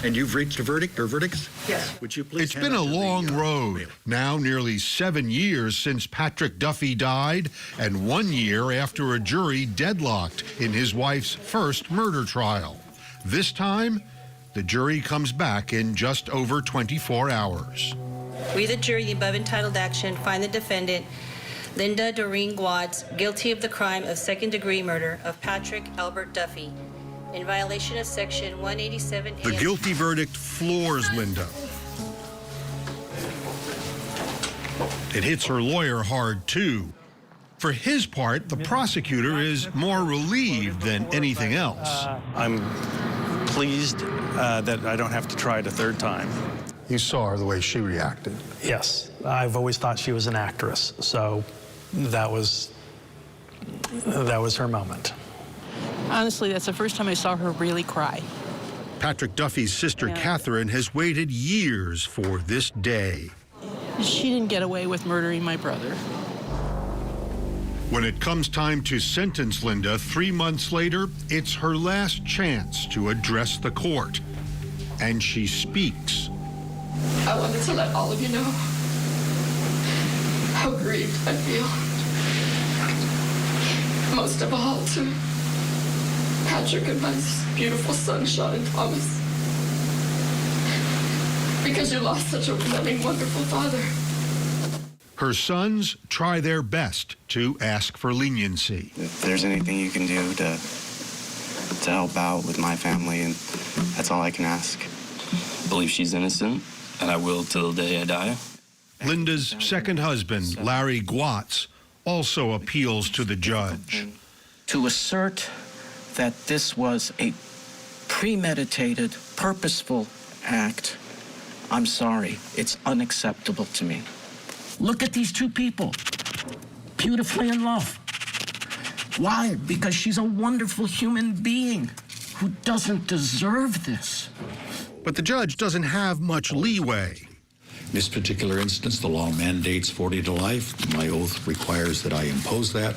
And you've reached a verdict or verdicts? Yes. Would you please? It's been a long road. Now nearly 7 years since Patrick Duffy died, and 1 year after a jury deadlocked in his wife's first murder trial. This time, the jury comes back in just over 24 hours. We, the jury, the above entitled action, find the defendant, Linda Doreen Watts, guilty of the crime of second-degree murder of Patrick Albert Duffy, in violation of Section 187A. The guilty verdict floors Linda. It hits her lawyer hard, too. For his part, the prosecutor is more relieved than anything else. I'm pleased that I don't have to try it a third time. You saw her the way she reacted. Yes, I've always thought she was an actress, so that was her moment. Honestly, that's the first time I saw her really cry. Patrick Duffy's sister, Catherine, has waited years for this day. She didn't get away with murdering my brother. When it comes time to sentence Linda 3 months later, it's her last chance to address the court. And she speaks. I wanted to let all of you know how grieved I feel. Most of all to Patrick and my beautiful son, Sean and Thomas. Because you lost such a loving, wonderful father. Her sons try their best to ask for leniency. If there's anything you can do to help out with my family, and that's all I can ask. I believe she's innocent, and I will till the day I die. Linda's second husband, Larry Gwatz, also appeals to the judge. To assert that this was a premeditated, purposeful act, I'm sorry, it's unacceptable to me. Look at these two people, beautifully in love. Why? Because she's a wonderful human being who doesn't deserve this. But the judge doesn't have much leeway. In this particular instance, the law mandates 40 to life. My oath requires that I impose that.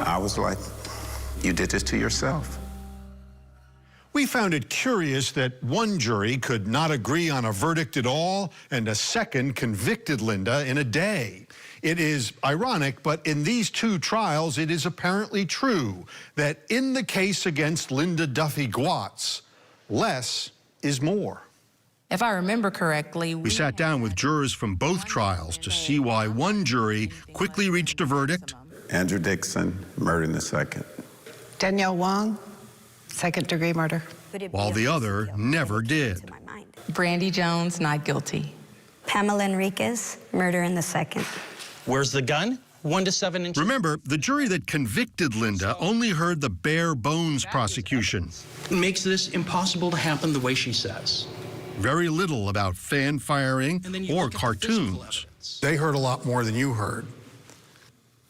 I was like, you did this to yourself. We found it curious that one jury could not agree on a verdict at all, and a second convicted Linda in a day. It is ironic, but in these two trials, it is apparently true that in the case against Linda Duffy Gwatz, less is more. If I remember correctly, We sat down with jurors from both trials to see why one jury quickly reached a verdict. Andrew Dixon, murder in the second. Danielle Wong, second-degree murder. While the other never did. Brandy Jones, not guilty. Pamela Enriquez, murder in the second. Where's the gun? 1 to 7 inches. Remember, the jury that convicted Linda only heard the bare bones prosecution. Makes this impossible to happen the way she says. Very little about fan firing or cartoons. They heard a lot more than you heard.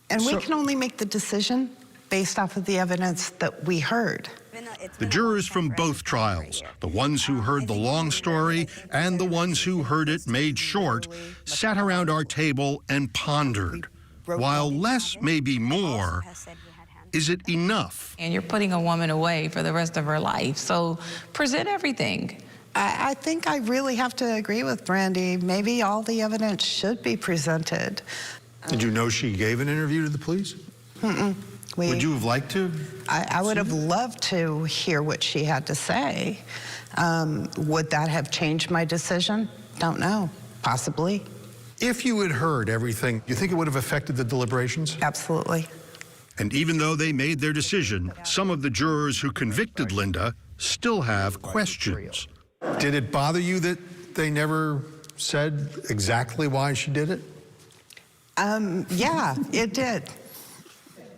And we can only make the decision based off of the evidence that we heard. The jurors from both trials, the ones who heard the long story and the ones who heard it made short, sat around our table and pondered. While less may be more, is it enough? And you're putting a woman away for the rest of her life, so present everything. I think I really have to agree with Brandy. Maybe all the evidence should be presented. Did you know she gave an interview to the police? Mm-mm. Would you have liked to? I would have loved to hear what she had to say. Would that have changed my decision? Don't know. Possibly. If you had heard everything, you think it would have affected the deliberations? Absolutely. And even though they made their decision, some of the jurors who convicted Linda still have questions. Did it bother you that they never said exactly why she did it? Yeah, it did.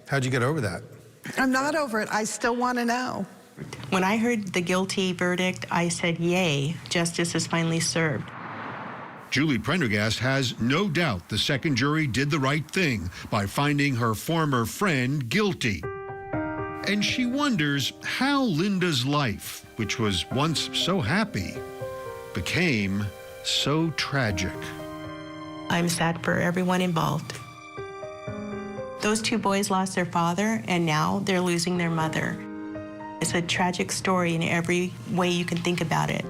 How'd you get over that? I'm not over it. I still want to know. When I heard the guilty verdict, I said, yay, justice is finally served. Julie Prendergast has no doubt the second jury did the right thing by finding her former friend guilty. And she wonders how Linda's life, which was once so happy, became so tragic. I'm sad for everyone involved. Those two boys lost their father, and now they're losing their mother. It's a tragic story in every way you can think about it.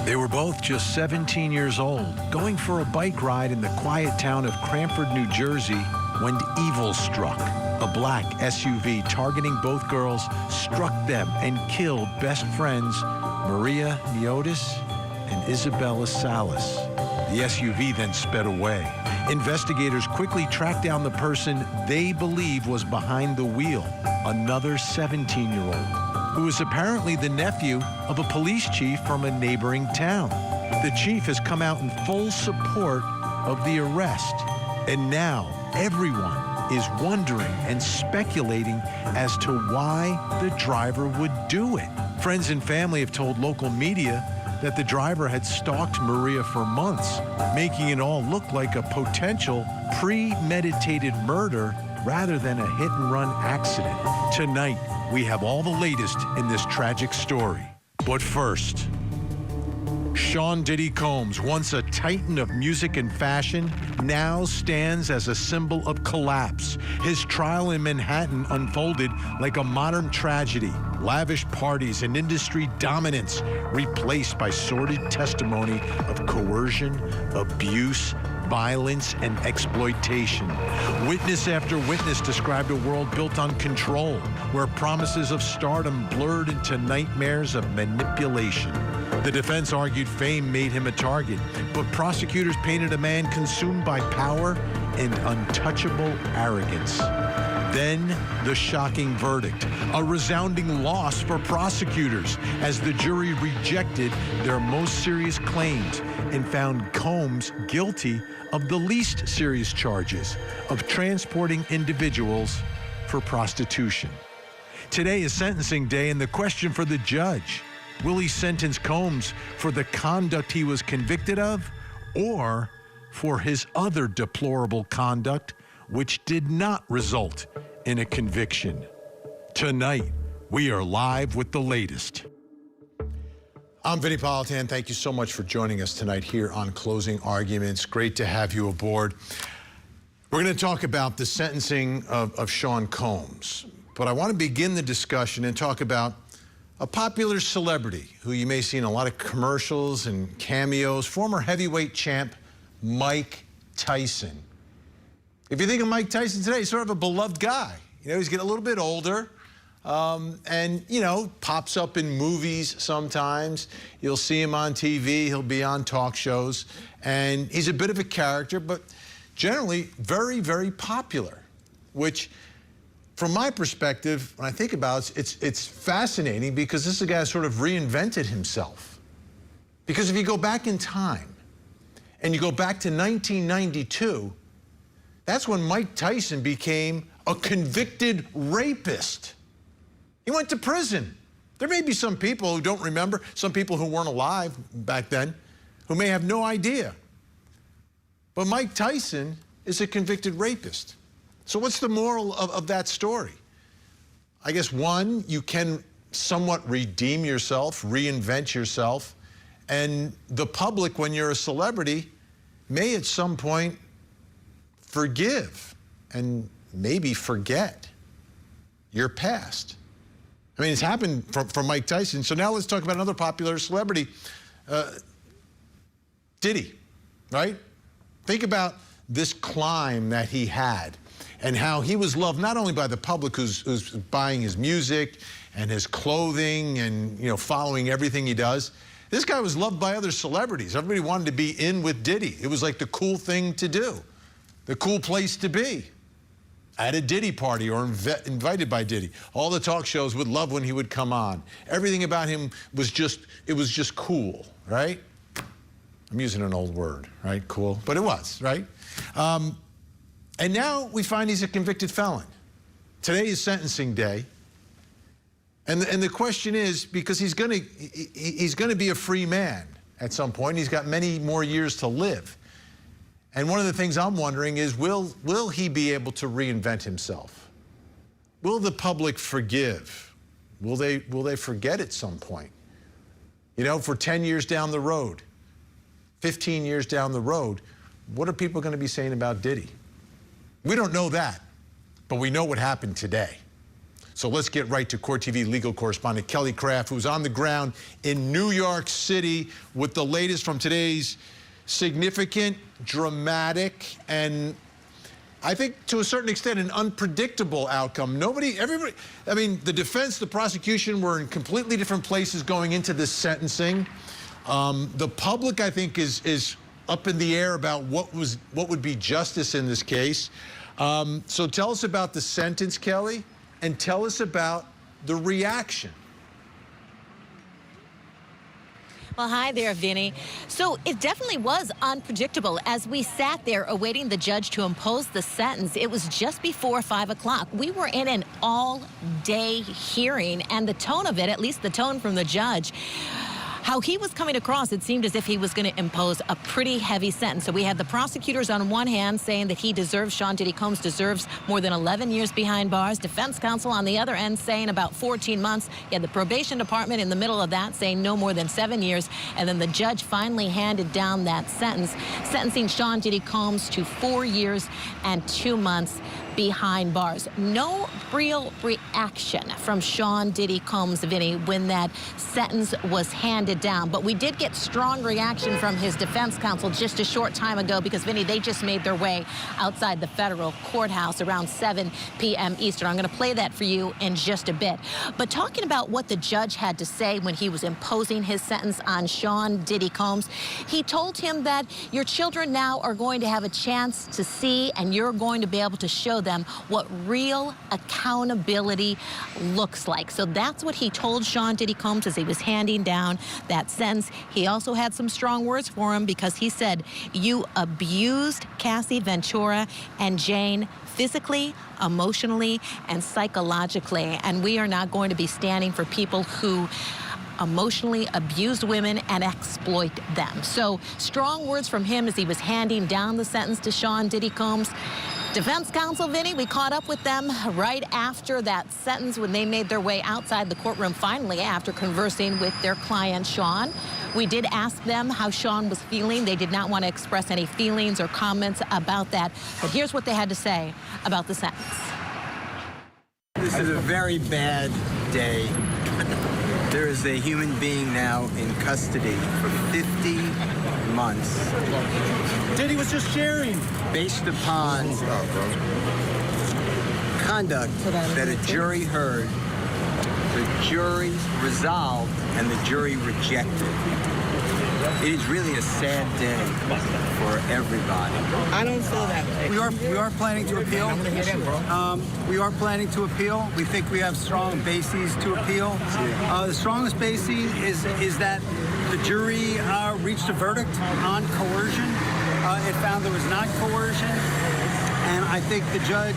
They were both just 17 years old, going for a bike ride in the quiet town of Cranford, New Jersey, when evil struck. A black SUV targeting both girls struck them and killed best friends Maria Niotis and Isabella Salas. The SUV then sped away. Investigators quickly tracked down the person they believe was behind the wheel, another 17-year-old. Who is apparently the nephew of a police chief from a neighboring town. The chief has come out in full support of the arrest. And now everyone is wondering and speculating as to why the driver would do it. Friends and family have told local media that the driver had stalked Maria for months, making it all look like a potential premeditated murder rather than a hit-and-run accident. Tonight, we have all the latest in this tragic story. But first, Sean Diddy Combs, once a titan of music and fashion, now stands as a symbol of collapse. His trial in Manhattan unfolded like a modern tragedy. Lavish parties and industry dominance replaced by sordid testimony of coercion, abuse, violence, and exploitation. Witness after witness described a world built on control, where promises of stardom blurred into nightmares of manipulation. The defense argued fame made him a target, but prosecutors painted a man consumed by power and untouchable arrogance. Then the shocking verdict, a resounding loss for prosecutors as the jury rejected their most serious claims and found Combs guilty of the least serious charges of transporting individuals for prostitution. Today is sentencing day, and the question for the judge, will he sentence Combs for the conduct he was convicted of or for his other deplorable conduct, which did not result in a conviction? Tonight, we are live with the latest. I'm Vinnie Politan. Thank you so much for joining us tonight here on Closing Arguments. Great to have you aboard. We're going to talk about the sentencing of Sean Combs, but I want to begin the discussion and talk about a popular celebrity who you may see in a lot of commercials and cameos, former heavyweight champ Mike Tyson. If you think of Mike Tyson today, he's sort of a beloved guy. You know, he's getting a little bit older. And, you know, pops up in movies sometimes. You'll see him on TV. He'll be on talk shows. And he's a bit of a character, but generally very, very popular, which, from my perspective, when I think about it, it's fascinating because this is a guy who sort of reinvented himself. Because if you go back in time and you go back to 1992, that's when Mike Tyson became a convicted rapist. He went to prison. There may be some people who don't remember, some people who weren't alive back then, who may have no idea. But Mike Tyson is a convicted rapist. So what's the moral of that story? I guess, one, you can somewhat redeem yourself, reinvent yourself, and the public, when you're a celebrity, may at some point forgive and maybe forget your past. I mean, it's happened for Mike Tyson. So now let's talk about another popular celebrity, Diddy, right? Think about this climb that he had and how he was loved not only by the public who's buying his music and his clothing and, you know, following everything he does. This guy was loved by other celebrities. Everybody wanted to be in with Diddy. It was like the cool thing to do, the cool place to be. at a Diddy party or invited by Diddy. All the talk shows would love when he would come on. Everything about him was just, it was just cool, right? I'm using an old word, right? Cool, but it was, right? And now we find he's a convicted felon. Today is sentencing day. And the question is, because he's gonna be a free man at some point. He's got many more years to live. And one of the things I'm wondering is, will he be able to reinvent himself? Will the public forgive? Will they forget at some point? You know, for 10 years down the road, 15 years down the road, what are people going to be saying about Diddy? We don't know that, but we know what happened today. So let's get right to Court TV legal correspondent Kelly Craft, who's on the ground in New York City with the latest from today's significant, dramatic, and I think to a certain extent an unpredictable outcome. Everybody, I mean, the defense, the prosecution were in completely different places going into this sentencing. The public, I think, is up in the air about what would be justice in this case. So tell us about the sentence, Kelly, and tell us about the reaction. Well, hi there, Vinny. So it definitely was unpredictable. As we sat there awaiting the judge to impose the sentence, it was just before 5 o'clock. We were in an all-day hearing, and the tone of it, at least the tone from the judge, how he was coming across, it seemed as if he was going to impose a pretty heavy sentence. So we had the prosecutors on one hand saying that Sean Diddy Combs deserves more than 11 years behind bars. Defense counsel on the other end saying about 14 months. You had the probation department in the middle of that saying no more than 7 years. And then the judge finally handed down that sentence, sentencing Sean Diddy Combs to 4 years and 2 months behind bars. No real reaction from Sean Diddy Combs, Vinny, when that sentence was handed down. But we did get strong reaction from his defense counsel just a short time ago because, Vinny, they just made their way outside the federal courthouse around 7 p.m. Eastern. I'm going to play that for you in just a bit. But talking about what the judge had to say when he was imposing his sentence on Sean Diddy Combs, he told him that your children now are going to have a chance to see, and you're going to be able to show them what real accountability looks like. So that's what he told Sean Diddy Combs as he was handing down that sentence. He also had some strong words for him because he said, you abused Cassie Ventura and Jane physically, emotionally, and psychologically. And we are not going to be standing for people who emotionally abused women and exploit them. So strong words from him as he was handing down the sentence to Sean Diddy Combs. Defense counsel, Vinny, we caught up with them right after that sentence when they made their way outside the courtroom finally after conversing with their client, Sean. We did ask them how Sean was feeling. They did not want to express any feelings or comments about that. But here's what they had to say about the sentence. This is a very bad day. There is a human being now in custody for 50 months. Diddy was just sharing. Based upon conduct that a jury heard, the jury resolved, and the jury rejected. It is really a sad day for everybody. I don't feel that way. We are planning to appeal. We are planning to appeal. We think we have strong bases to appeal. The strongest basis is that the jury reached a verdict on coercion. It found there was not coercion, and I think the judge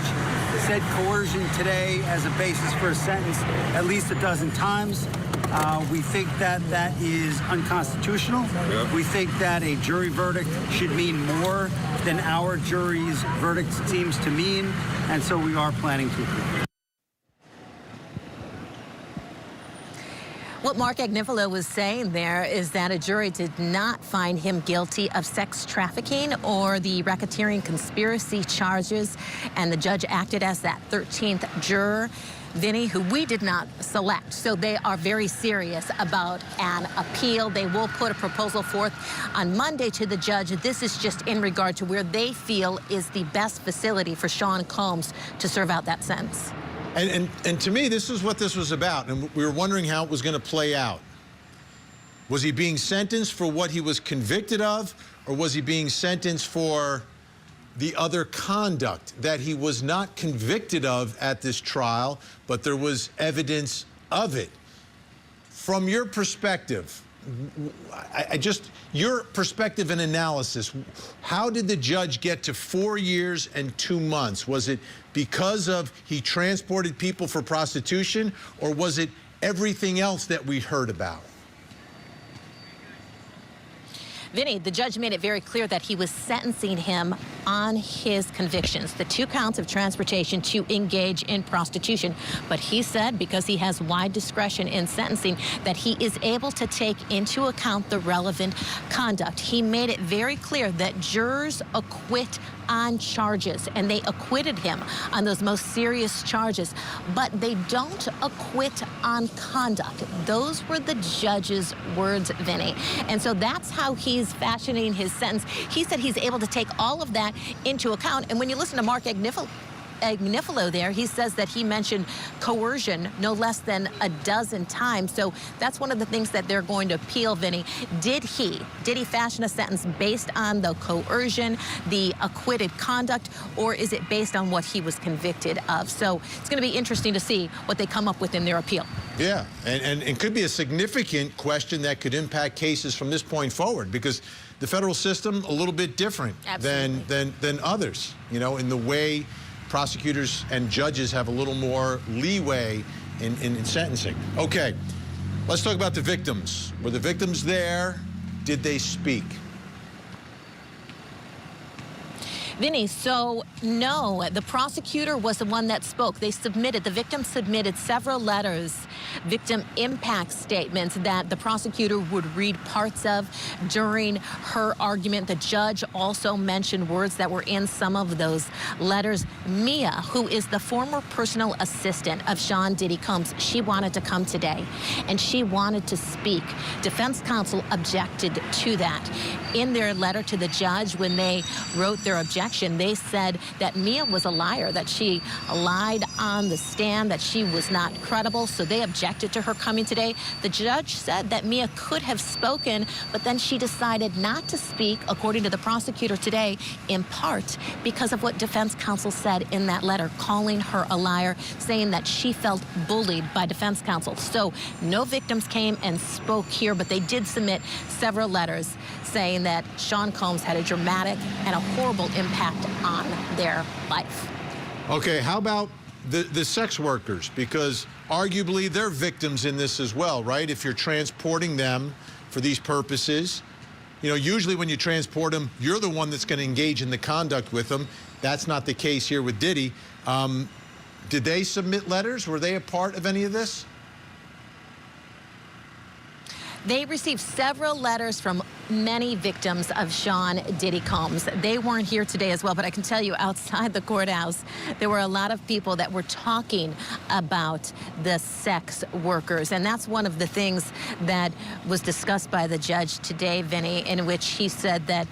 said coercion today as a basis for a sentence at least a dozen times. We think that that is unconstitutional. Yep. We think that a jury verdict should mean more than our jury's verdict seems to mean, and so we are planning to appeal. What Mark Agnifilo was saying there is that a jury did not find him guilty of sex trafficking or the racketeering conspiracy charges, and the judge acted as that 13th juror, Vinny, who we did not select. So they are very serious about an appeal. They will put a proposal forth on Monday to the judge. This is just in regard to where they feel is the best facility for Sean Combs to serve out that sentence. And to me, this is what this was about, and we were wondering how it was going to play out. Was he being sentenced for what he was convicted of, or was he being sentenced for the other conduct that he was not convicted of at this trial, but there was evidence of it. From your perspective, your perspective and analysis, how did the judge get to 4 years and 2 months? Was it because of he transported people for prostitution, or was it everything else that we heard about? Vinny, the judge made it very clear that he was sentencing him on his convictions, the 2 counts of transportation to engage in prostitution. But he said, because he has wide discretion in sentencing, that he is able to take into account the relevant conduct. He made it very clear that jurors acquit on charges, and they acquitted him on those most serious charges, but they don't acquit on conduct. Those were the judge's words, Vinny. And so that's how he's fashioning his sentence. He said he's able to take all of that into account. And when you listen to Mark Agnifilo there, he says that he mentioned coercion no less than a dozen times. So that's one of the things that they're going to appeal, Vinny. Did he fashion a sentence based on the coercion, the acquitted conduct, or is it based on what he was convicted of? So it's going to be interesting to see what they come up with in their appeal. Yeah, and it could be a significant question that could impact cases from this point forward, because the federal system a little bit different than others, you know, in the way prosecutors and judges have a little more leeway in sentencing. Okay, let's talk about the victims. Were the victims there? Did they speak? Vinny, so no, the prosecutor was the one that spoke. The victim submitted several letters, victim impact statements that the prosecutor would read parts of during her argument. The judge also mentioned words that were in some of those letters. Mia, who is the former personal assistant of Sean Diddy Combs, she wanted to come today, and she wanted to speak. Defense counsel objected to that. In their letter to the judge, when they wrote their objection, they said that Mia was a liar, that she lied on the stand, that she was not credible, so they objected to her coming today. The judge said that Mia could have spoken, but then she decided not to speak, according to the prosecutor today, in part because of what defense counsel said in that letter, calling her a liar, saying that she felt bullied by defense counsel. So no victims came and spoke here, but they did submit several letters saying that Sean Combs had a dramatic and a horrible impact on their life. Okay, how about the sex workers? Because arguably they're victims in this as well, right? If you're transporting them for these purposes, you know, usually when you transport them, you're the one that's going to engage in the conduct with them. That's not the case here with Diddy. Did they submit letters? Were they a part of any of this? They received several letters from many victims of Sean Diddy Combs. They weren't here today as well, but I can tell you outside the courthouse, there were a lot of people that were talking about the sex workers. And that's one of the things that was discussed by the judge today, Vinny, in which he said that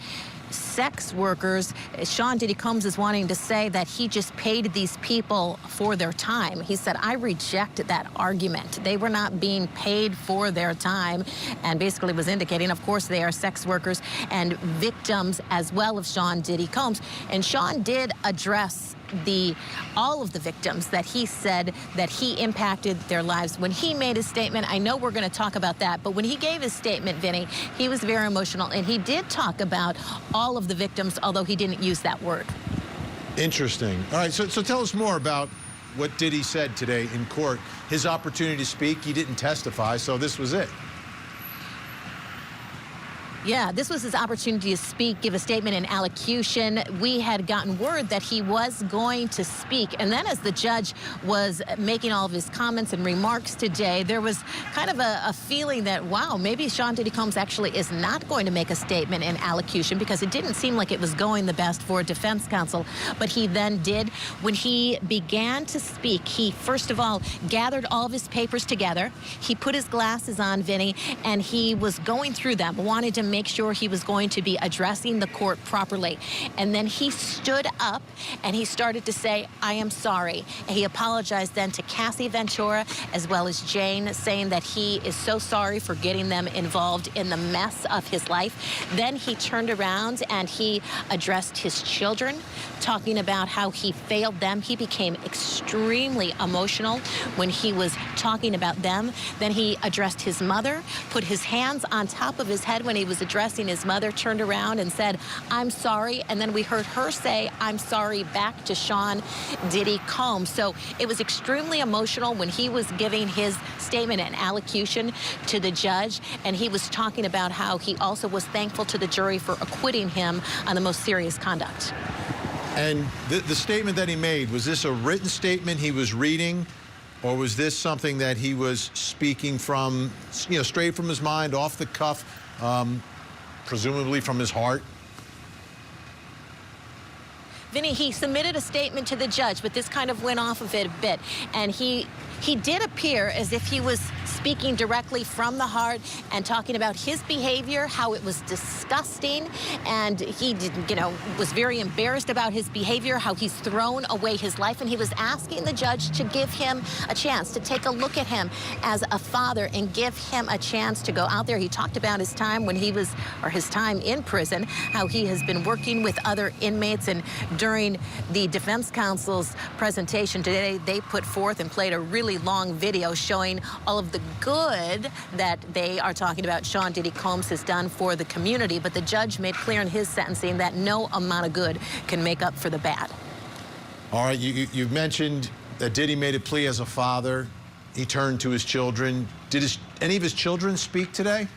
sex workers, Sean Diddy Combs is wanting to say that he just paid these people for their time. He said, I reject that argument. They were not being paid for their time, and basically was indicating, of course, they are sex workers and victims as well of Sean Diddy Combs. And Sean did address all of the victims that he said that he impacted their lives. When he made his statement, I know we're going to talk about that, but when he gave his statement, Vinny, he was very emotional, and he did talk about all of the victims, although he didn't use that word. Interesting. All right, so tell us more about what Diddy said today in court. His opportunity to speak, he didn't testify, so this was it. Yeah, this was his opportunity to speak, give a statement in allocution. We had gotten word that he was going to speak. And then as the judge was making all of his comments and remarks today, there was kind of a feeling that, wow, maybe Sean Diddy Combs actually is not going to make a statement in allocution, because it didn't seem like it was going the best for defense counsel. But he then did. When he began to speak, he first of all gathered all of his papers together. He put his glasses on, Vinny, and he was going through them, wanted to make sure he was going to be addressing the court properly. And then he stood up and he started to say, I am sorry. And he apologized then to Cassie Ventura as well as Jane, saying that he is so sorry for getting them involved in the mess of his life. Then he turned around and he addressed his children, talking about how he failed them. He became extremely emotional when he was talking about them. Then he addressed his mother, put his hands on top of his head when he was addressing his mother, turned around and said, I'm sorry. And then we heard her say, I'm sorry, back to Sean Diddy Combs. So it was extremely emotional when he was giving his statement and allocution to the judge. And he was talking about how he also was thankful to the jury for acquitting him on the most serious conduct. And the statement that he made, was this a written statement he was reading, or was this something that he was speaking from, you know, straight from his mind, off the cuff, presumably from his heart? Vinny, he submitted a statement to the judge, but this kind of went off of it a bit. And he did appear as if he was speaking directly from the heart and talking about his behavior, how it was disgusting, and he was very embarrassed about his behavior, how he's thrown away his life, and he was asking the judge to give him a chance, to take a look at him as a father and give him a chance to go out there. He talked about his time when he was, or his time in prison, how he has been working with other inmates, and during the defense counsel's presentation today, they put forth and played a really long video showing all of the good that they are talking about Sean Diddy Combs has done for the community, but the judge made clear in his sentencing that no amount of good can make up for the bad. All right, you've mentioned that Diddy made a plea as a father. He turned to his children. Did any of his children speak today?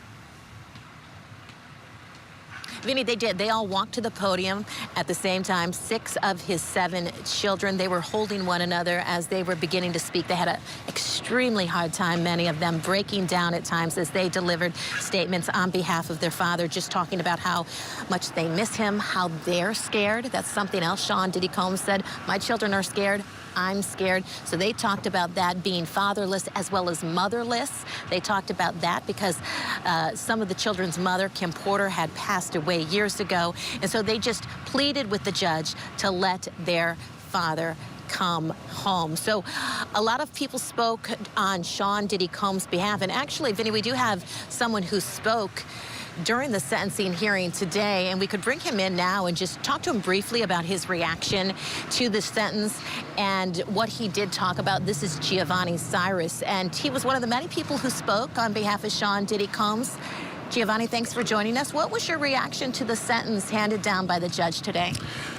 Vinny, they did. They all walked to the podium at the same time. 6 of his 7 children, they were holding one another as they were beginning to speak. They had an extremely hard time, many of them breaking down at times as they delivered statements on behalf of their father, just talking about how much they miss him, how they're scared. That's something else Sean Diddy Combs said. My children are scared. I'm scared. So they talked about that, being fatherless as well as motherless. They talked about that because some of the children's mother, Kim Porter, had passed away years ago. And so they just pleaded with the judge to let their father come home. So a lot of people spoke on Sean Diddy Combs' behalf. And actually, Vinny, we do have someone who spoke during the sentencing hearing today, and we could bring him in now and just talk to him briefly about his reaction to the sentence and what he did talk about. This is Giovanni Cyrus, and he was one of the many people who spoke on behalf of Sean Diddy Combs. Giovanni, thanks for joining us. What was your reaction to the sentence handed down by the judge today?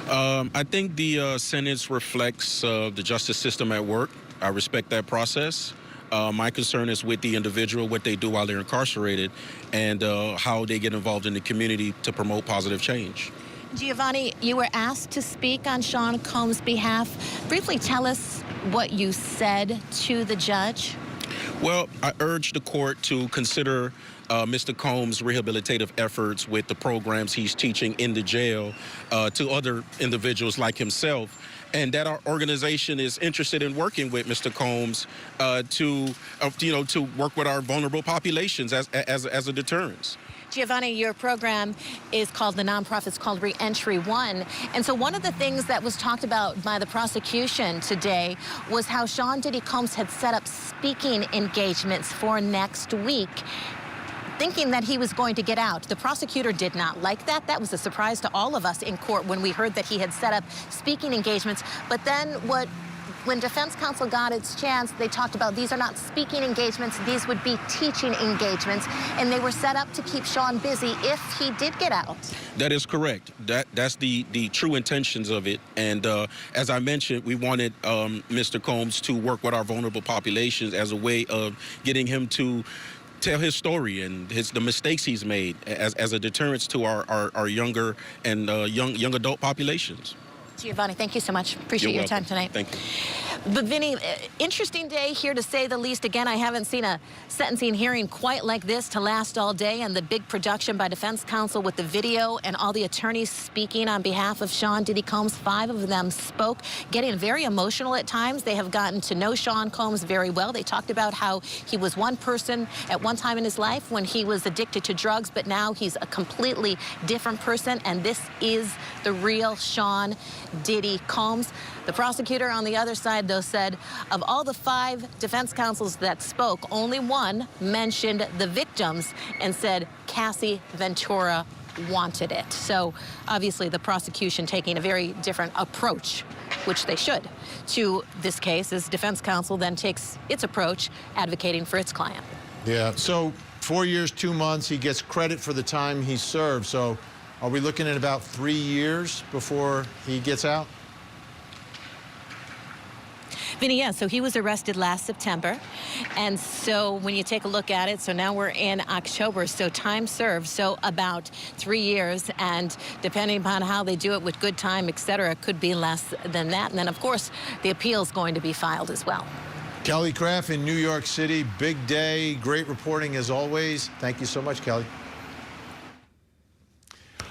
I think the sentence reflects the justice system at work. I respect that process. My concern is with the individual, what they do while they're incarcerated, and how they get involved in the community to promote positive change. Giovanni, you were asked to speak on Sean Combs' behalf. Briefly tell us what you said to the judge. Well, I urge the court to consider Mr. Combs' rehabilitative efforts with the programs he's teaching in the jail to other individuals like himself, and that our organization is interested in working with Mr. Combs to work with our vulnerable populations as a deterrence. Giovanni, your program is called, the nonprofit's called Reentry One. And so one of the things that was talked about by the prosecution today was how Sean Diddy Combs had set up speaking engagements for next week, thinking that he was going to get out. The prosecutor did not like that. That was a surprise to all of us in court when we heard that he had set up speaking engagements. But then when defense counsel got its chance, they talked about these are not speaking engagements, these would be teaching engagements, and they were set up to keep Sean busy if he did get out. That is correct. That's the true intentions of it. And as I mentioned, we wanted Mr. Combs to work with our vulnerable populations as a way of getting him to tell his story and the mistakes he's made as a deterrence to our younger and young adult populations. Giovanni, thank you so much. Appreciate your time tonight. Thank you. But Vinny, interesting day here to say the least. Again, I haven't seen a sentencing hearing quite like this to last all day, and the big production by defense counsel with the video and all the attorneys speaking on behalf of Sean Diddy Combs. 5 of them spoke, getting very emotional at times. They have gotten to know Sean Combs very well. They talked about how he was one person at one time in his life when he was addicted to drugs, but now he's a completely different person, and this is the real Sean Diddy Combs. The prosecutor on the other side, though, said of all the 5 defense counsels that spoke, only one mentioned the victims and said Cassie Ventura wanted it. So obviously the prosecution taking a very different approach, which they should, to this case, as defense counsel then takes its approach advocating for its client. Yeah, so 4 years, 2 months, he gets credit for the time he served. So are we looking at about 3 years before he gets out? Vinny, yeah, so he was arrested last September. And so when you take a look at it, so now we're in October, so time served, so about 3 years. And depending upon how they do it with good time, et cetera, it could be less than that. And then, of course, the appeal is going to be filed as well. Kelly Craft in New York City, big day, great reporting as always. Thank you so much, Kelly.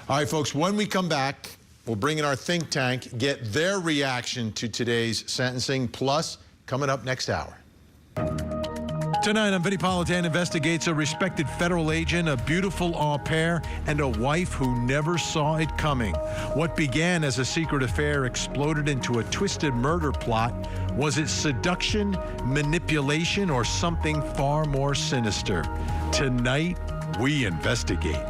All right, folks, when we come back, we'll bring in our think tank, get their reaction to today's sentencing, plus coming up next hour. Tonight on Vinnie Politan investigates a respected federal agent, a beautiful au pair, and a wife who never saw it coming. What began as a secret affair exploded into a twisted murder plot. Was it seduction, manipulation, or something far more sinister? Tonight, we investigate.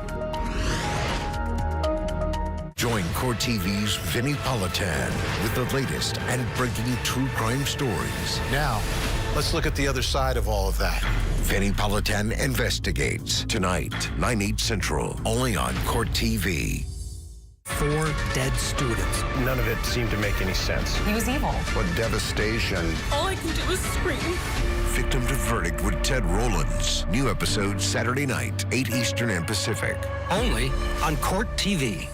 Join Court TV's Vinnie Politan with the latest and breaking true crime stories. Now, let's look at the other side of all of that. Vinnie Politan investigates tonight, 9/8 Central, only on Court TV. 4 dead students. None of it seemed to make any sense. He was evil. What devastation. All I can do is scream. Victim to Verdict with Ted Rowlands. New episode Saturday night, 8 Eastern and Pacific. Only on Court TV.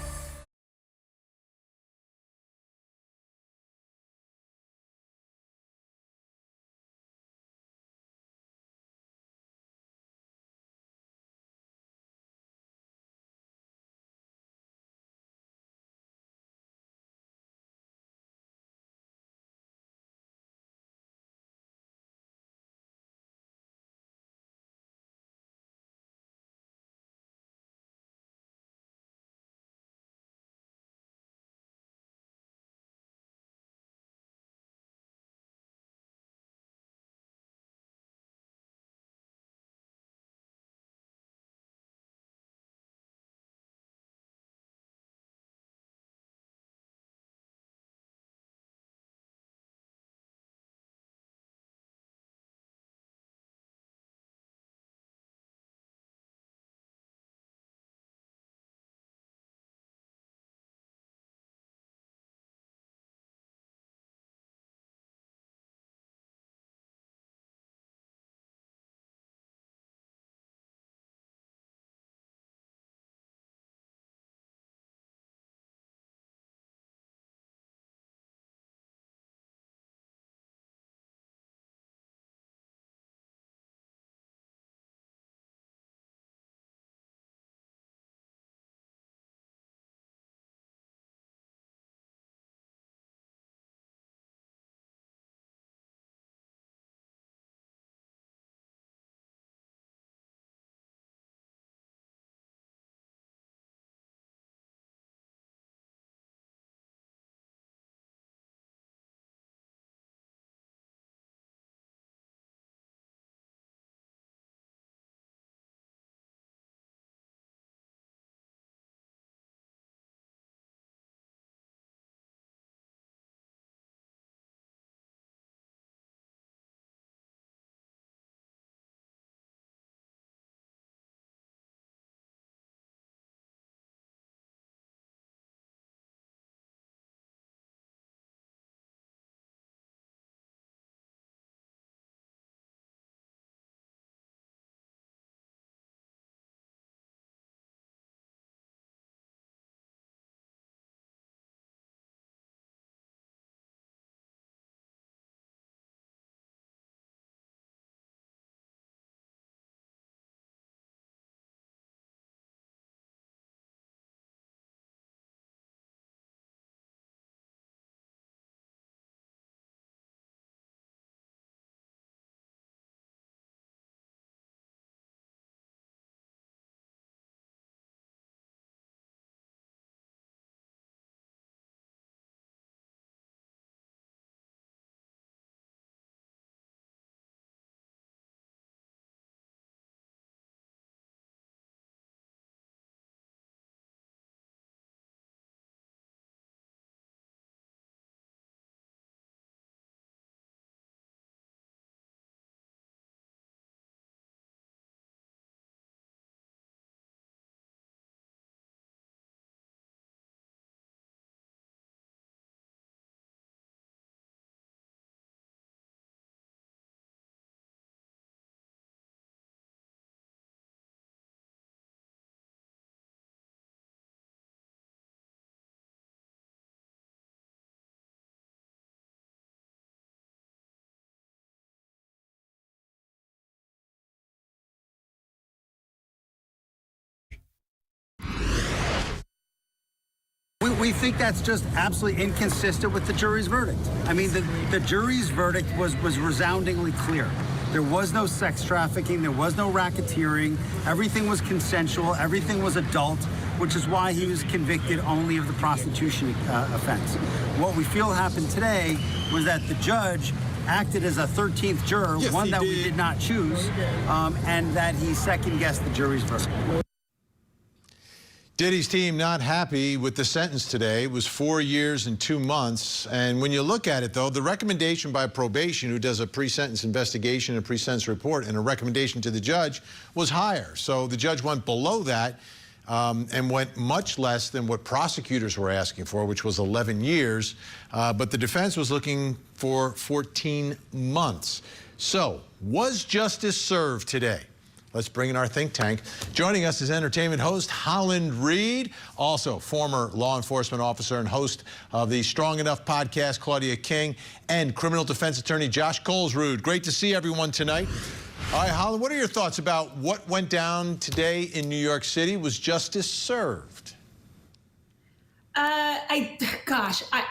We think that's just absolutely inconsistent with the jury's verdict. I mean, the jury's verdict was resoundingly clear. There was no sex trafficking, there was no racketeering, everything was consensual, everything was adult, which is why he was convicted only of the prostitution offense. What we feel happened today was that the judge acted as a 13th juror, one that we did not choose, and that he second-guessed the jury's verdict. Diddy's team not happy with the sentence today. It was 4 years and 2 months. And when you look at it, though, the recommendation by probation, who does a pre-sentence investigation and a pre-sentence report, and a recommendation to the judge was higher. So the judge went below that and went much less than what prosecutors were asking for, which was 11 years. But the defense was looking for 14 months. So was justice served today? Let's bring in our think tank. Joining us is entertainment host Holland Reed, also former law enforcement officer and host of the Strong Enough podcast, Claudia King, and criminal defense attorney Josh Colesrud. Great to see everyone tonight. All right, Holland, what are your thoughts about what went down today in New York City? Was justice served?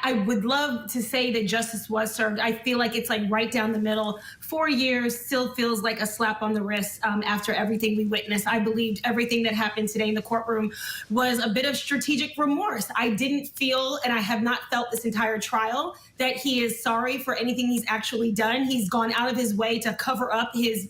I would love to say that justice was served. I feel like it's like right down the middle. 4 years still feels like a slap on the wrist after everything we witnessed. I believed everything that happened today in the courtroom was a bit of strategic remorse. I didn't feel, and I have not felt this entire trial, that he is sorry for anything he's actually done. He's gone out of his way to cover up his,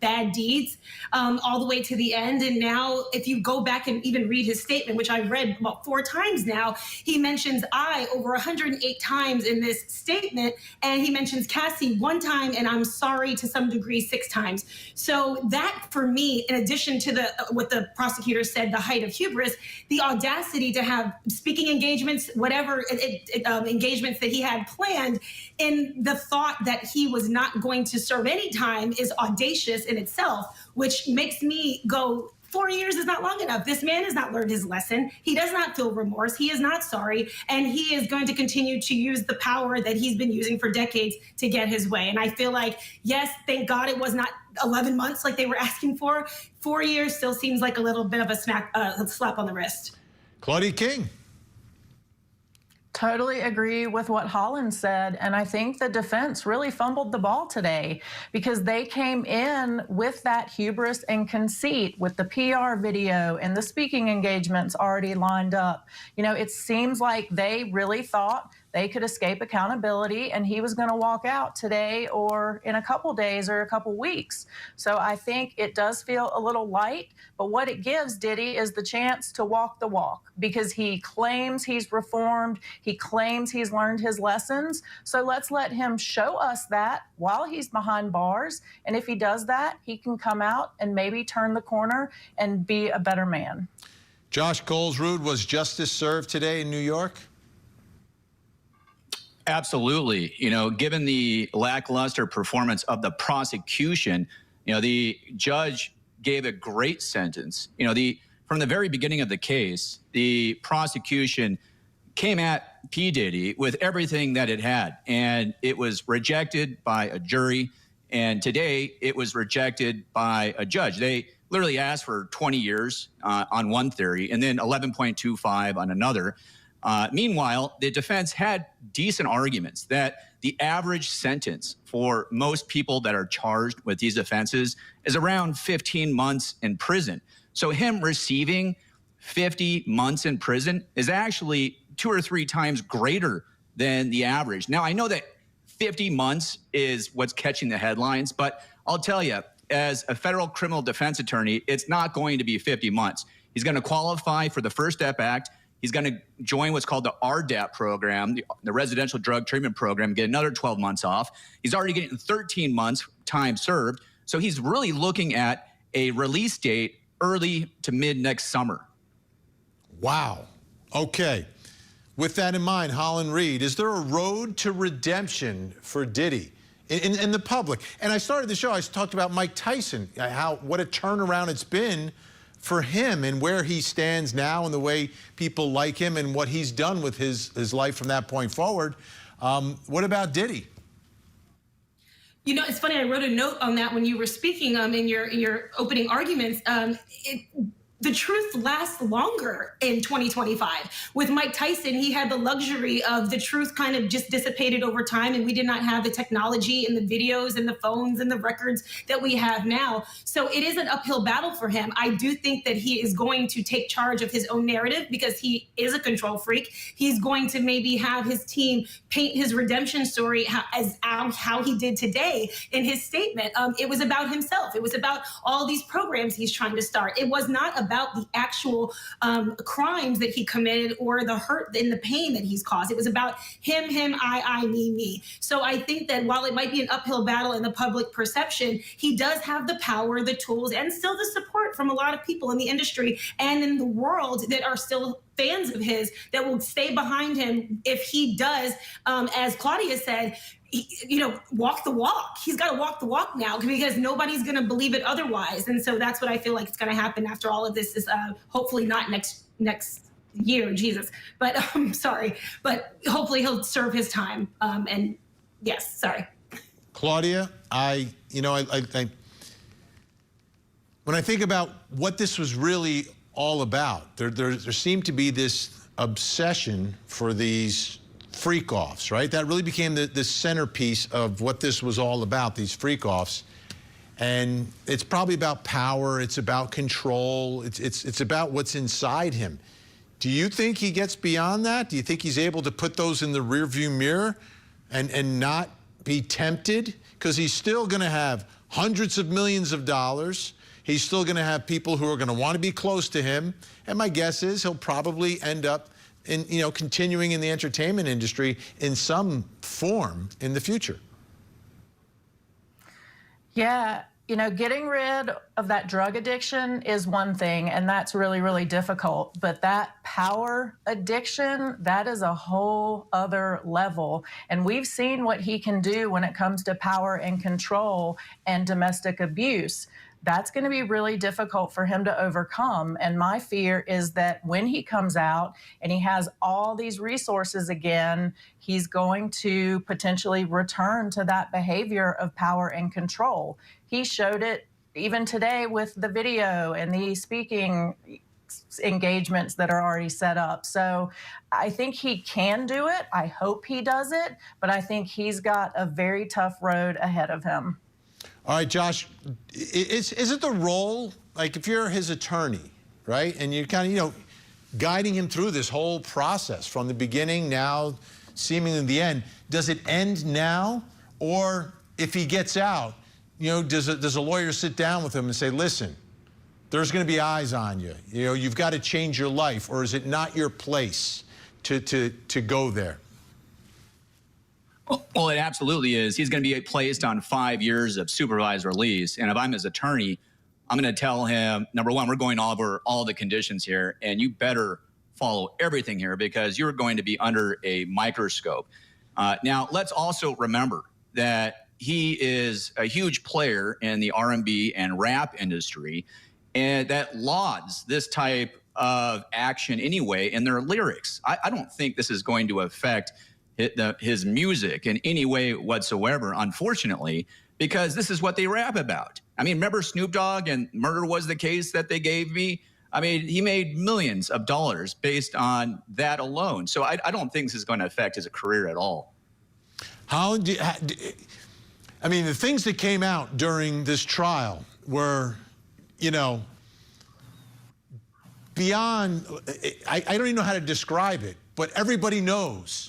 bad deeds all the way to the end. And now if you go back and even read his statement, which I've read about 4 times now, he mentions I over 108 times in this statement, and he mentions Cassie 1 time, and I'm sorry to some degree 6 times. So that, for me, in addition to what the prosecutor said, the height of hubris, the audacity to have speaking engagements, whatever engagements that he had planned, in the thought that he was not going to serve any time is audacious in itself, which makes me go, 4 years is not long enough. This man has not learned his lesson. He does not feel remorse. He is not sorry. And he is going to continue to use the power that he's been using for decades to get his way. And I feel like, yes, thank God it was not 11 months like they were asking for. 4 years still seems like a little bit of a slap on the wrist. Claudia King. Totally agree with what Holland said, and I think the defense really fumbled the ball today because they came in with that hubris and conceit with the PR video and the speaking engagements already lined up. It seems like they really thought they could escape accountability and he was going to walk out today or in a couple days or a couple weeks. So I think it does feel a little light, but what it gives Diddy is the chance to walk the walk because he claims he's reformed. He claims he's learned his lessons. So let's let him show us that while he's behind bars. And if he does that, he can come out and maybe turn the corner and be a better man. Josh Colesrud, was justice served today in New York? Absolutely. Given the lackluster performance of the prosecution, the judge gave a great sentence. From the very beginning of the case, the prosecution came at P. Diddy with everything that it had, and it was rejected by a jury. And today it was rejected by a judge. They literally asked for 20 years on one theory and then 11.25 on another. Meanwhile, the defense had decent arguments that the average sentence for most people that are charged with these offenses is around 15 months in prison. So him receiving 50 months in prison is actually 2 or 3 times greater than the average. Now, I know that 50 months is what's catching the headlines, but I'll tell you, as a federal criminal defense attorney, it's not going to be 50 months. He's going to qualify for the First Step Act. He's going to join what's called the RDAP program, the Residential Drug Treatment Program, get another 12 months off. He's already getting 13 months time served. So he's really looking at a release date early to mid next summer. Wow. Okay. With that in mind, Holland Reed, is there a road to redemption for Diddy in the public? And I started the show, I talked about Mike Tyson, what a turnaround it's been for him and where he stands now and the way people like him and what he's done with his life from that point forward. What about Diddy? It's funny, I wrote a note on that when you were speaking in your opening arguments. the truth lasts longer in 2025. With Mike Tyson, he had the luxury of the truth kind of just dissipated over time, and we did not have the technology and the videos and the phones and the records that we have now. So it is an uphill battle for him. I do think that he is going to take charge of his own narrative because he is a control freak. He's going to maybe have his team paint his redemption story as how he did today in his statement. It was about himself. It was about all these programs he's trying to start. It was not about the actual crimes that he committed or the hurt and the pain that he's caused. It was about him, I, me. So I think that while it might be an uphill battle in the public perception, he does have the power, the tools, and still the support from a lot of people in the industry and in the world that are still fans of his that will stay behind him if he does, as Claudia said, walk the walk. He's got to walk the walk now because nobody's going to believe it otherwise. And so that's what I feel like it's going to happen after all of this is hopefully not next year, Jesus. But sorry. But hopefully he'll serve his time. And yes, sorry. Claudia, when I think about what this was really all about, there seemed to be this obsession for these freak-offs, right? That really became the centerpiece of what this was all about, these freak-offs. And it's probably about power, it's about control, it's about what's inside him. Do you think he gets beyond that? Do you think he's able to put those in the rearview mirror and not be tempted? Because he's still gonna have hundreds of millions of dollars. He's still gonna have people who are gonna wanna be close to him. And my guess is he'll probably end up continuing in the entertainment industry in some form in the future. Yeah, getting rid of that drug addiction is one thing, and that's really, really difficult. But that power addiction, that is a whole other level. And we've seen what he can do when it comes to power and control and domestic abuse. That's going to be really difficult for him to overcome. And my fear is that when he comes out and he has all these resources again, he's going to potentially return to that behavior of power and control. He showed it even today with the video and the speaking engagements that are already set up. So I think he can do it. I hope he does it, but I think he's got a very tough road ahead of him. All right, Josh, is it the role, like if you're his attorney, right, and you're kind of, guiding him through this whole process from the beginning now, seemingly the end, does it end now? Or if he gets out, does a lawyer sit down with him and say, listen, there's going to be eyes on you. You've got to change your life, or is it not your place to go there? Well, it absolutely is. He's going to be placed on 5 years of supervised release. And if I'm his attorney, I'm going to tell him, number one, we're going over all the conditions here, and you better follow everything here because you're going to be under a microscope. Now, let's also remember that he is a huge player in the R&B and rap industry, and that lauds this type of action anyway in their lyrics. I don't think this is going to affect his music in any way whatsoever, unfortunately, because this is what they rap about. I mean, remember Snoop Dogg and Murder Was the Case that they gave me? I mean, he made millions of dollars based on that alone. So I don't think this is going to affect his career at all. I mean, the things that came out during this trial were, beyond, I don't even know how to describe it, but everybody knows.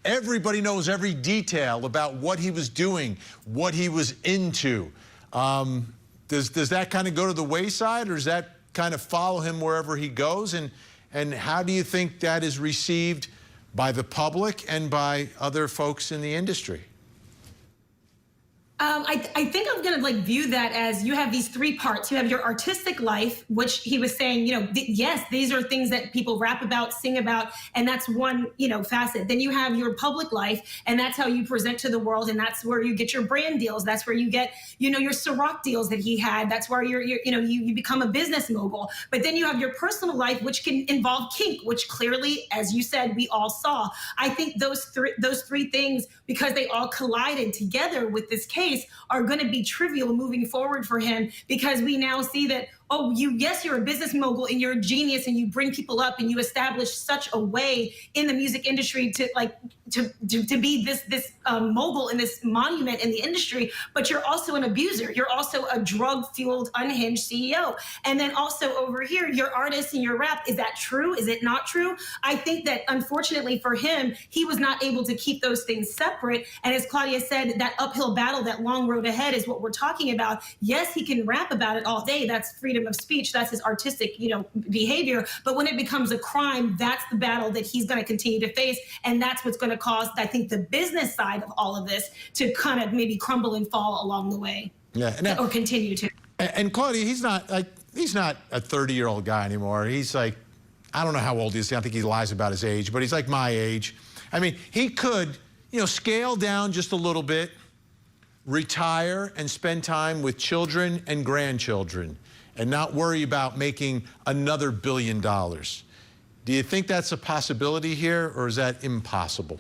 Everybody knows every detail about what he was doing, what he was into. Does that kind of go to the wayside, or does that kind of follow him wherever he goes? And how do you think that is received by the public and by other folks in the industry? I think I'm going to view that as you have these three parts. You have your artistic life, which he was saying, yes, these are things that people rap about, sing about, and that's one, facet. Then you have your public life, and that's how you present to the world, and that's where you get your brand deals. That's where you get, your Ciroc deals that he had. That's where you become a business mogul. But then you have your personal life, which can involve kink, which clearly, as you said, we all saw. I think those three things, because they all collided together with this case, are going to be trivial moving forward for him, because we now see that, oh, yes, you're a business mogul and you're a genius and you bring people up and you establish such a way in the music industry to be this mogul and this monument in the industry, but you're also an abuser. You're also a drug-fueled, unhinged CEO. And then also over here, your artist and your rap, is that true? Is it not true? I think that unfortunately for him, he was not able to keep those things separate. And as Claudia said, that uphill battle, that long road ahead is what we're talking about. Yes, he can rap about it all day. That's freedom of speech. That's his artistic, behavior. But when it becomes a crime, that's the battle that he's going to continue to face. And that's what's going to cause, I think, the business side of all of this to kind of maybe crumble and fall along the way. Yeah. Or continue to. And Claudia, he's not a 30-year-old guy anymore. He's like, I don't know how old he is. I think he lies about his age, but he's like my age. I mean, he could, scale down just a little bit, retire and spend time with children and grandchildren and not worry about making another $1 billion. Do you think that's a possibility here, or is that impossible?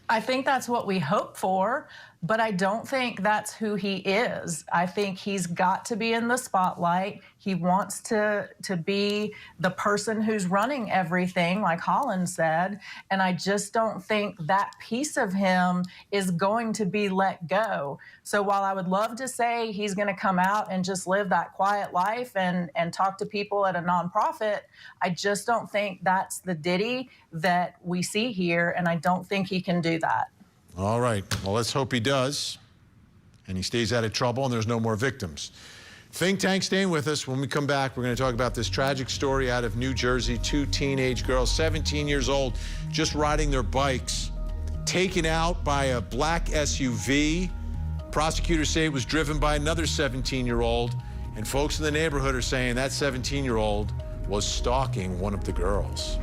I think that's what we hope for, but I don't think that's who he is. I think he's got to be in the spotlight. He wants to be the person who's running everything, like Holland said, and I just don't think that piece of him is going to be let go. So while I would love to say he's going to come out and just live that quiet life and talk to people at a nonprofit, I just don't think that's the Diddy that we see here, and I don't think he can do that. All right. Well, let's hope he does, and he stays out of trouble, and there's no more victims. Think Tank staying with us. When we come back, we're going to talk about this tragic story out of New Jersey. 2 teenage girls, 17 years old, just riding their bikes, taken out by a black SUV. Prosecutors say it was driven by another 17-year-old, and folks in the neighborhood are saying that 17-year-old was stalking one of the girls.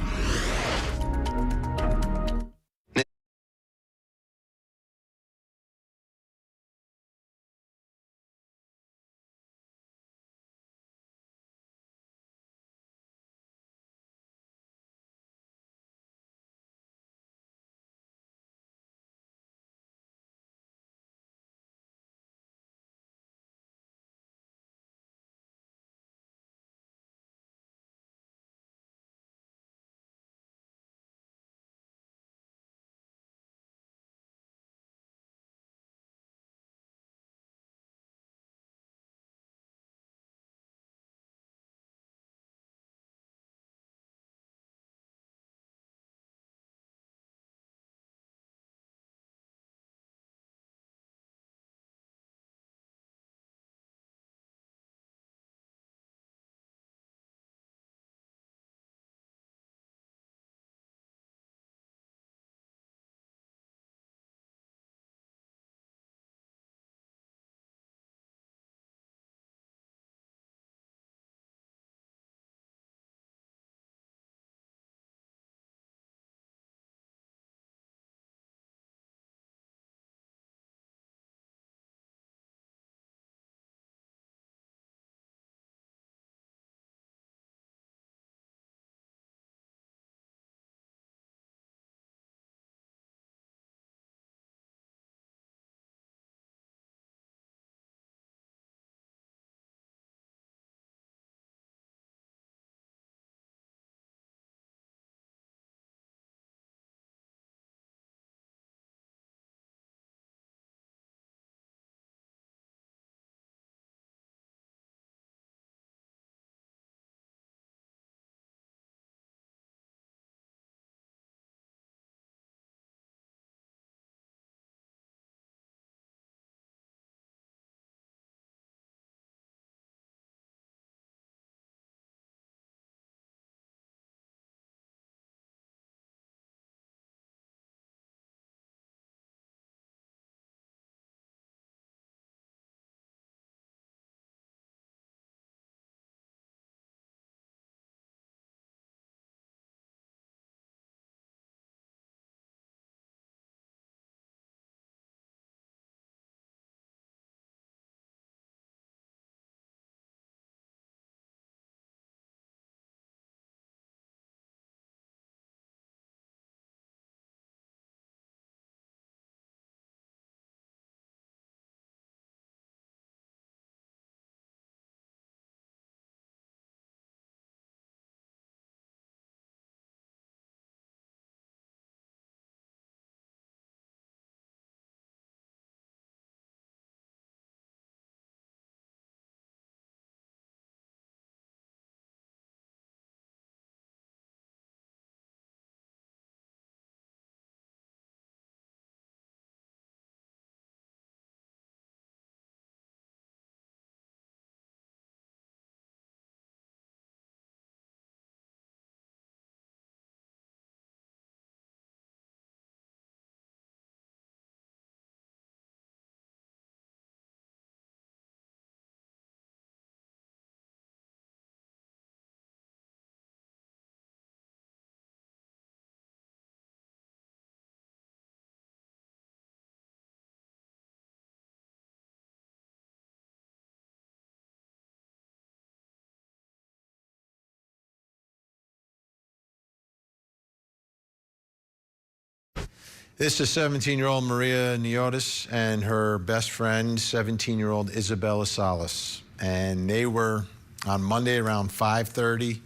This is 17-year-old Maria Niotis and her best friend, 17-year-old Isabella Salas. And they were on Monday around 5:30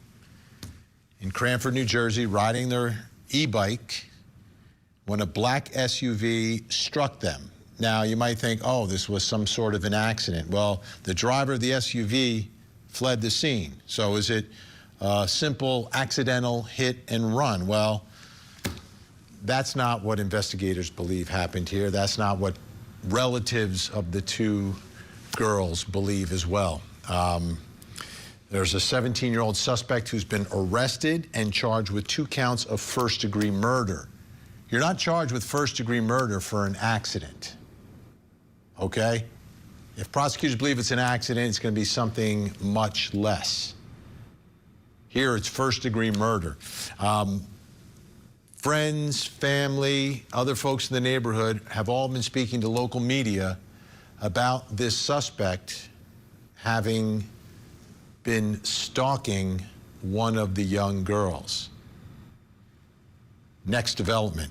in Cranford, New Jersey, riding their e-bike when a black SUV struck them. Now, you might think, oh, this was some sort of an accident. Well, the driver of the SUV fled the scene. So is it a simple accidental hit and run? Well, that's not what investigators believe happened here. That's not what relatives of the two girls believe as well. There's a 17-year-old suspect who's been arrested and charged with 2 counts of first-degree murder. You're not charged with first-degree murder for an accident, okay? If prosecutors believe it's an accident, it's going to be something much less. Here, it's first-degree murder. Friends, family, other folks in the neighborhood have all been speaking to local media about this suspect having been stalking one of the young girls. Next development,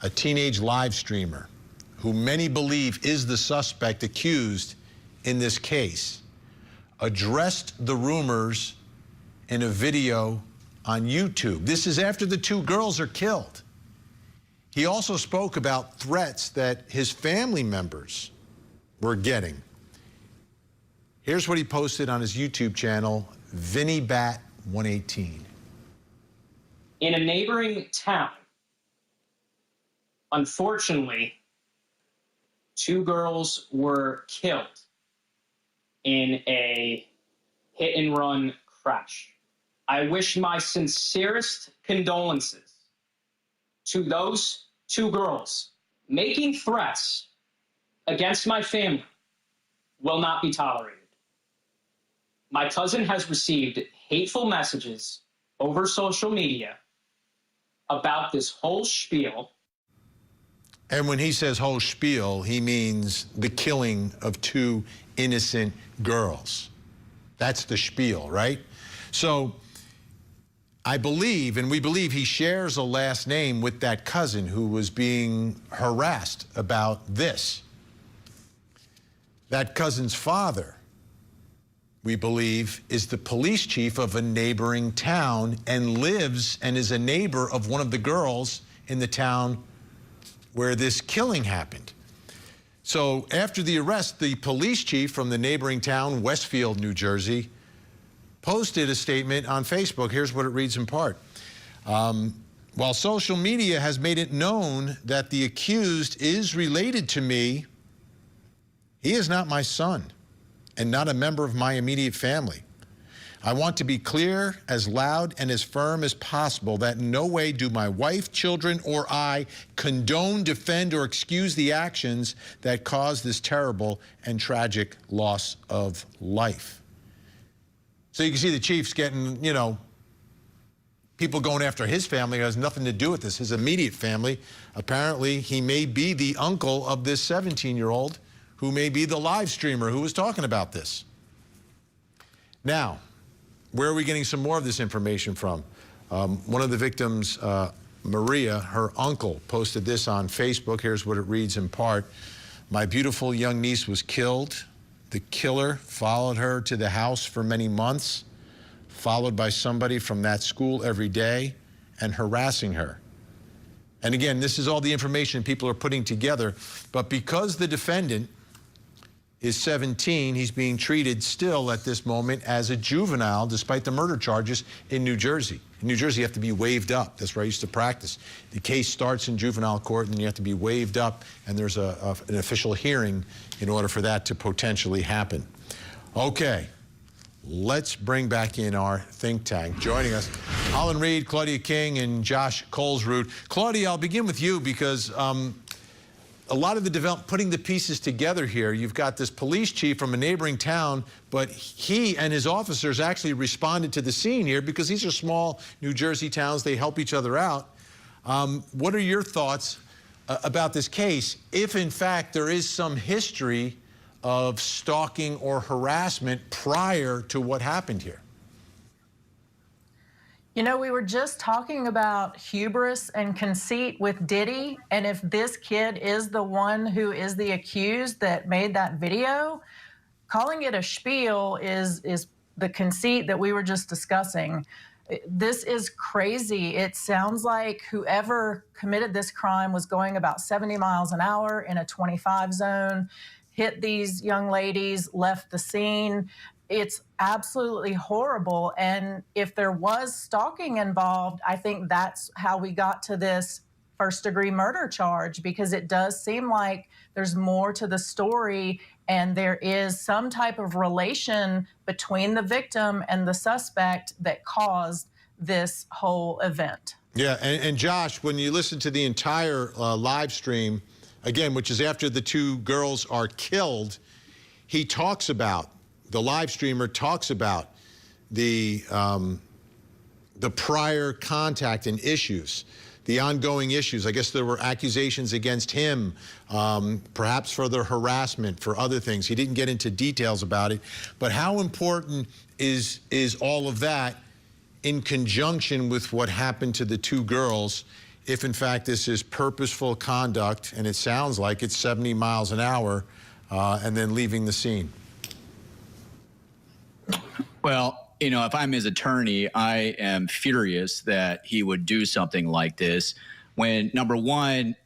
a teenage live streamer who many believe is the suspect accused in this case addressed the rumors in a video on YouTube. This is after the 2 girls are killed. He also spoke about threats that his family members were getting. Here's what he posted on his YouTube channel, Vinnie Bat 118. In a neighboring town, unfortunately, 2 girls were killed in a hit-and-run crash. I wish my sincerest condolences to those 2 girls. Making threats against my family will not be tolerated. My cousin has received hateful messages over social media about this whole spiel. And when he says whole spiel, he means the killing of 2 innocent girls. That's the spiel, right? So I believe, and we believe, he shares a last name with that cousin who was being harassed about this. That cousin's father, we believe, is the police chief of a neighboring town and lives and is a neighbor of one of the girls in the town where this killing happened. So after the arrest, the police chief from the neighboring town, Westfield, New Jersey, posted a statement on Facebook. Here's what it reads in part. While social media has made it known that the accused is related to me, he is not my son and not a member of my immediate family. I want to be clear, as loud and as firm as possible, that in no way do my wife, children, or I condone, defend, or excuse the actions that caused this terrible and tragic loss of life. So you can see the chief's getting, you know, people going after his family. It has nothing to do with this, his immediate family. Apparently, he may be the uncle of this 17-year-old who may be the live streamer who was talking about this. Now, where are we getting some more of this information from? One of the victims, Maria, her uncle, posted this on Facebook. Here's what it reads in part. My beautiful young niece was killed. The killer followed her to the house for many months, followed by somebody from that school every day and harassing her. And again, this is all the information people are putting together, but because the defendant is 17, he's being treated still at this moment as a juvenile despite the murder charges in New Jersey. In New Jersey, you have to be waived up. That's where I used to practice. The case starts in juvenile court, and then you have to be waived up, and there's an official hearing in order for that to potentially happen. Okay, let's bring back in our think tank. Joining us, Holland Reed, Claudia King, and Josh Colesroot. Claudia, I'll begin with you because a lot of the putting the pieces together here, you've got this police chief from a neighboring town, but he and his officers actually responded to the scene here because these are small New Jersey towns. They help each other out. What are your thoughts about this case, if in fact there is some history of stalking or harassment prior to what happened here? You know, we were just talking about hubris and conceit with Diddy, and if this kid is the one who is the accused that made that video, calling it a spiel is the conceit that we were just discussing. This is crazy. It sounds like whoever committed this crime was going about 70 miles an hour in a 25 zone, hit these young ladies, left the scene. It's absolutely horrible. And if there was stalking involved, I think that's how we got to this first-degree murder charge, because it does seem like there's more to the story and there is some type of relation between the victim and the suspect that caused this whole event. Yeah, and Josh, when you listen to the entire live stream, again, which is after the two girls are killed, he talks about, the live streamer talks about the prior contact and issues, the ongoing issues. I guess there were accusations against him, perhaps for their harassment, for other things. He didn't get into details about it. But how important is all of that in conjunction with what happened to the two girls, if in fact this is purposeful conduct, and it sounds like it's 70 miles an hour, and then leaving the scene? Well, you know, if I'm his attorney, I am furious that he would do something like this when, number one,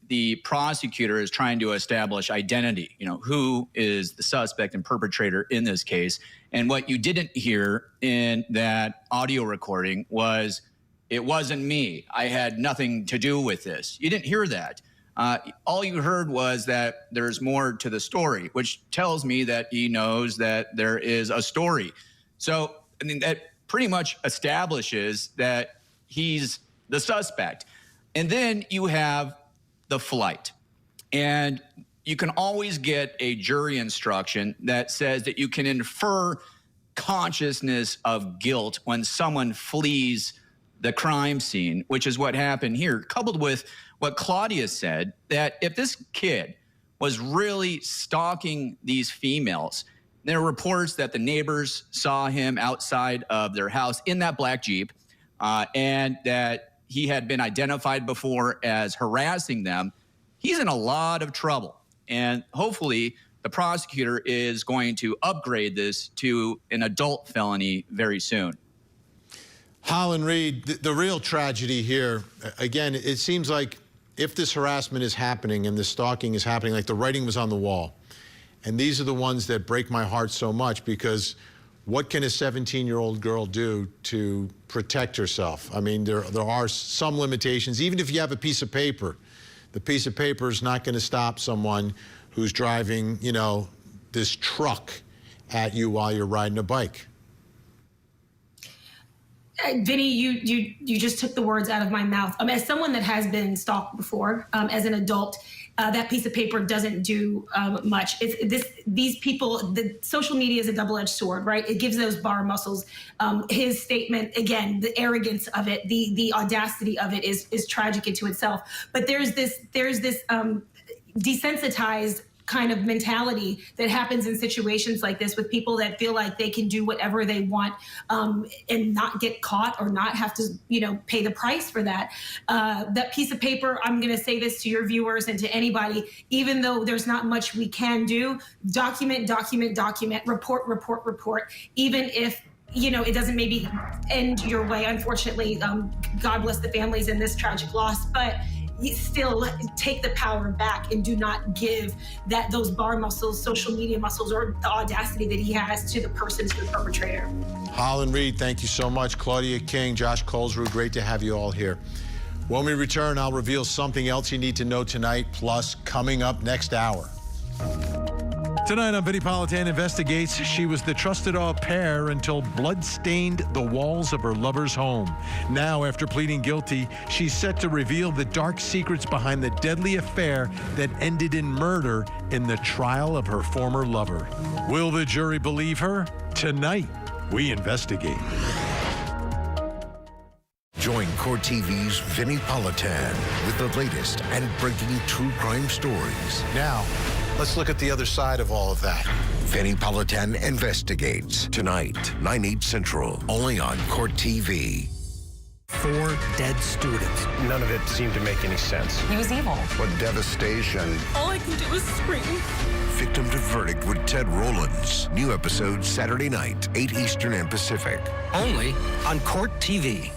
the prosecutor is trying to establish identity, you know, who is the suspect and perpetrator in this case. And what you didn't hear in that audio recording was, it wasn't me. I had nothing to do with this. You didn't hear that. All you heard was that there's more to the story, which tells me that he knows that there is a story. So, I mean, that pretty much establishes that he's the suspect. And then you have the flight. And you can always get a jury instruction that says that you can infer consciousness of guilt when someone flees the crime scene, which is what happened here, coupled with what Claudia said, that if this kid was really stalking these females, there are reports that the neighbors saw him outside of their house in that black Jeep, and that he had been identified before as harassing them. He's in a lot of trouble. And hopefully the prosecutor is going to upgrade this to an adult felony very soon. Holland Reed, the real tragedy here, again, it seems like if this harassment is happening and this stalking is happening, like the writing was on the wall. And these are the ones that break my heart so much, because what can a 17-year-old girl do to protect herself? I mean, there are some limitations. Even if you have a piece of paper, the piece of paper is not going to stop someone who's driving, you know, this truck at you while you're riding a bike. Vinny, you just took the words out of my mouth. As someone that has been stalked before, as an adult, that piece of paper doesn't do much. These people, the social media is a double-edged sword, right? It gives those bar muscles. His statement, again, the arrogance of it, the audacity of it is tragic into itself. But there's this desensitized kind of mentality that happens in situations like this with people that feel like they can do whatever they want and not get caught or not have to, you know, pay the price for that. That piece of paper, I'm going to say this to your viewers and to anybody, even though there's not much we can do, document, report, even if, you know, it doesn't maybe end your way. Unfortunately, God bless the families in this tragic loss, but you still take the power back and do not give those bar muscles, social media muscles, or the audacity that he has to the person, to the perpetrator. Holland Reed, thank you so much. Claudia King, Josh Colesrud, great to have you all here. When we return, I'll reveal something else you need to know tonight, plus coming up next hour. Tonight on Vinnie Politan Investigates, she was the trusted au pair until blood stained the walls of her lover's home. Now, after pleading guilty, she's set to reveal the dark secrets behind the deadly affair that ended in murder in the trial of her former lover. Will the jury believe her? Tonight, we investigate. Join Court TV's Vinnie Politan with the latest and breaking true crime stories. Now, let's look at the other side of all of that. Vinnie Politan Investigates. Tonight, 9/8 Central, only on Court TV. 4 dead students. None of it seemed to make any sense. He was evil. What devastation. All I can do is scream. Victim to Verdict with Ted Rowlands. New episode Saturday night, 8 Eastern and Pacific. Only on Court TV.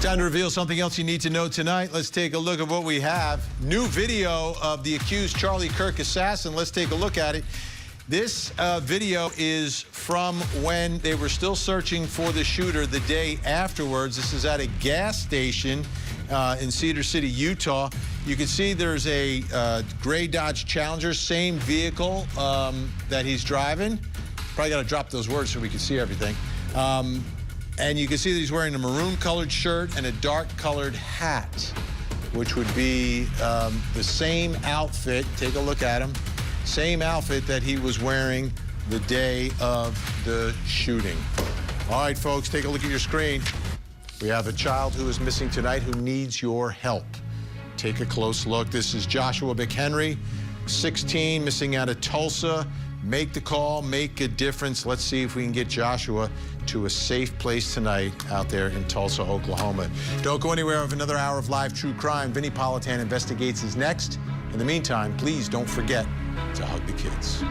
Time to reveal something else you need to know tonight. Let's take a look at what we have. New video of the accused Charlie Kirk assassin. Let's take a look at it. This video is from when they were still searching for the shooter the day afterwards. This is at a gas station in Cedar City, Utah. You can see there's a gray Dodge Challenger, same vehicle that he's driving. Probably got to drop those words so we can see everything. And you can see that he's wearing a maroon-colored shirt and a dark-colored hat, which would be the same outfit. Take a look at him. Same outfit that he was wearing the day of the shooting. All right, folks, take a look at your screen. We have a child who is missing tonight who needs your help. Take a close look. This is Joshua McHenry, 16, missing out of Tulsa. Make the call, make a difference. Let's see if we can get Joshua to a safe place tonight out there in Tulsa, Oklahoma. Don't go anywhere. Of another hour of live true crime. Vinnie Politan Investigates is next. In the meantime, please don't forget to hug the kids.